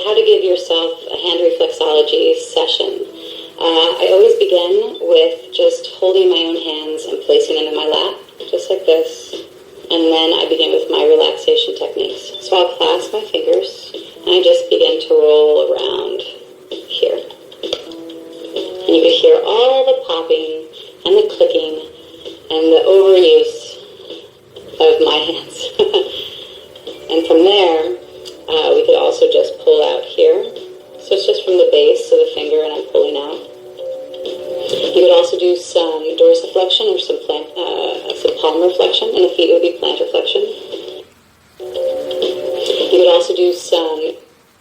how to give yourself a hand reflexology session. I always begin with just holding my own hands and placing them in my lap, just like this. And then I begin with my relaxation techniques. So I'll clasp my fingers, and I just begin to roll around here. And you can hear all the popping and the clicking and the overuse of my hands. And from there, we could also just pull out here. So it's just from the base of the finger, and I'm pulling out. You could also do some dorsiflexion or some palmar flexion, and the feet would be plantar flexion. You could also do some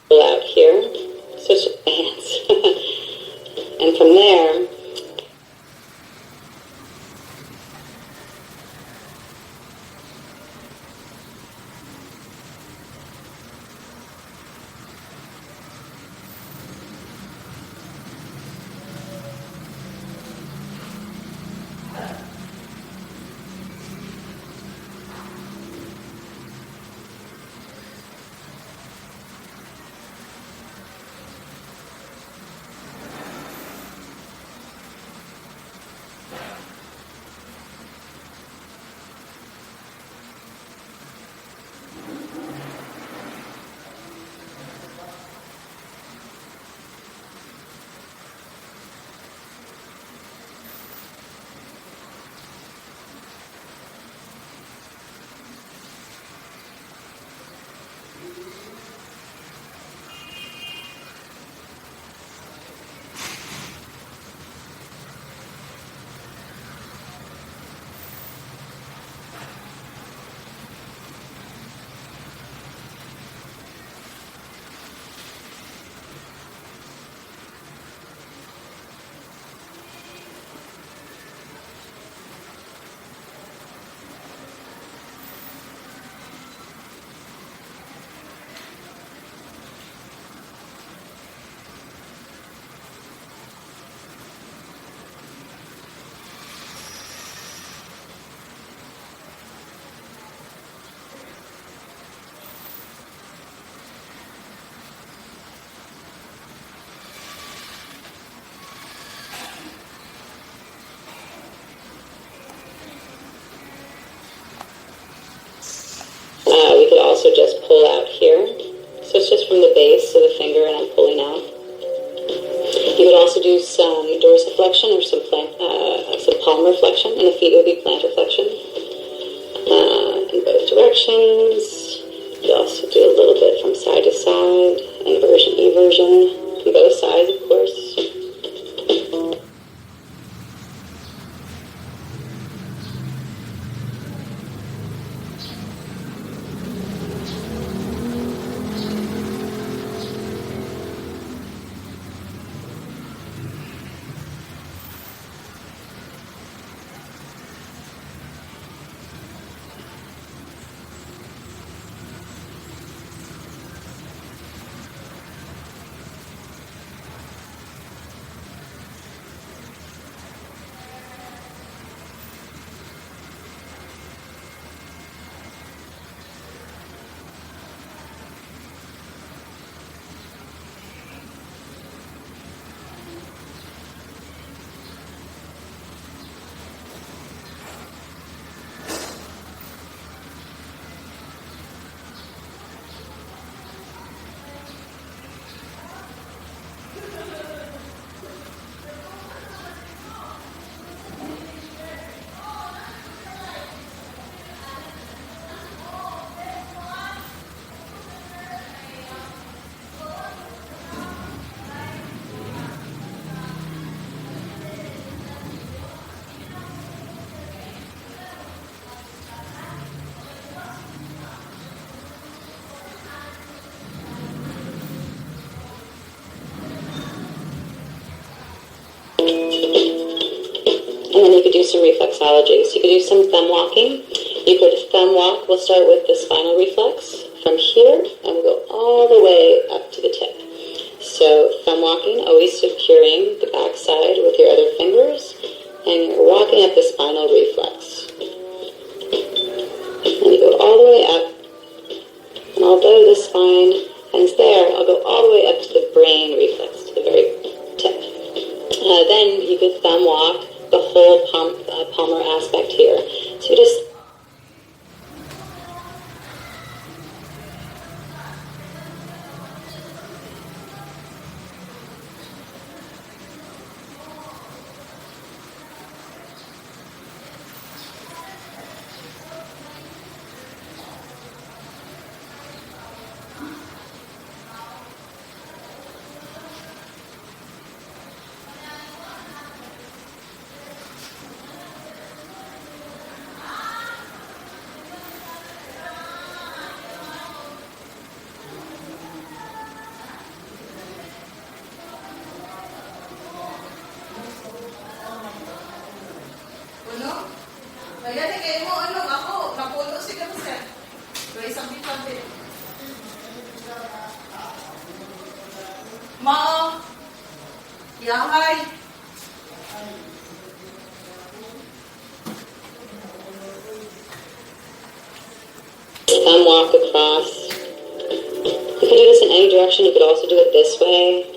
pull out here. So it's just my hands. And from there, we could also just pull out here. So it's just from the base of the finger, and I'm pulling out. You could also do some dorsiflexion or some palmar flexion, and the feet would be plantar flexion in both directions. You could also do a little bit from side to side, inversion, eversion, on both sides, of course. And then you could do some reflexology. So you could do some thumb walking. You could thumb walk. We'll start with the spinal reflex from here, and we'll go all the way up to the tip. So thumb walking, always securing the back side with your other fingers, and you're walking up the spinal reflex. And you go all the way up. And although the spine ends there, I'll go all the way brain reflex to the very tip. Then you could thumb walk the whole palmar aspect here. So you just thumb walk across. You could do this in any direction. You could also do it this way.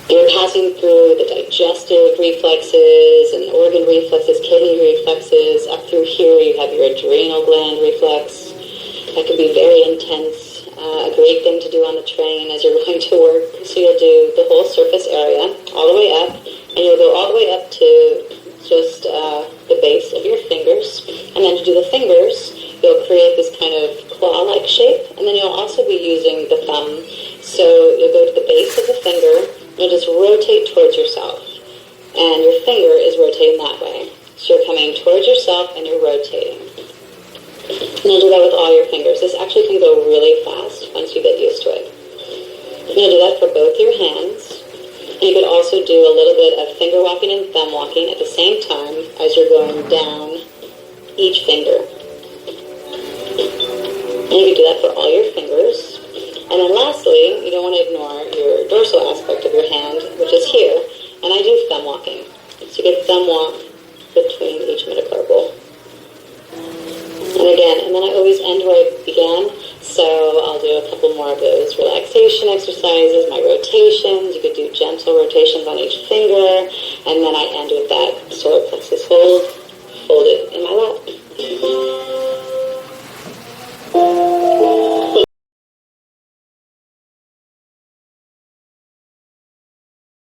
You're passing through the digestive reflexes and organ reflexes, kidney reflexes. Up through here you have your adrenal gland reflex. That can be very intense. A great thing to do on the train as you're going to work. So you'll do the whole surface area all the way up, and you'll go all the way up to just the base of your fingers. And then to do the fingers, you'll create this kind of claw-like shape, and then you'll also be using the thumb. So you'll go to the base of the finger. You'll just rotate towards yourself, and your finger is rotating that way. So you're coming towards yourself, and you're rotating. And you'll do that with all your fingers. This actually can go really fast once you get used to it. You'll do that for both your hands. And you could also do a little bit of finger walking and thumb walking at the same time as you're going down each finger. And you could do that for all your fingers. And then lastly, you don't want to ignore your dorsal aspect of your hand, which is here. And I do thumb walking. So you get thumb walk between each metacarpal. And again, and then I always end where I began. So I'll do a couple more of those relaxation exercises, my rotations. You could do gentle rotations on each finger. And then I end with that solar plexus hold, folded in my lap.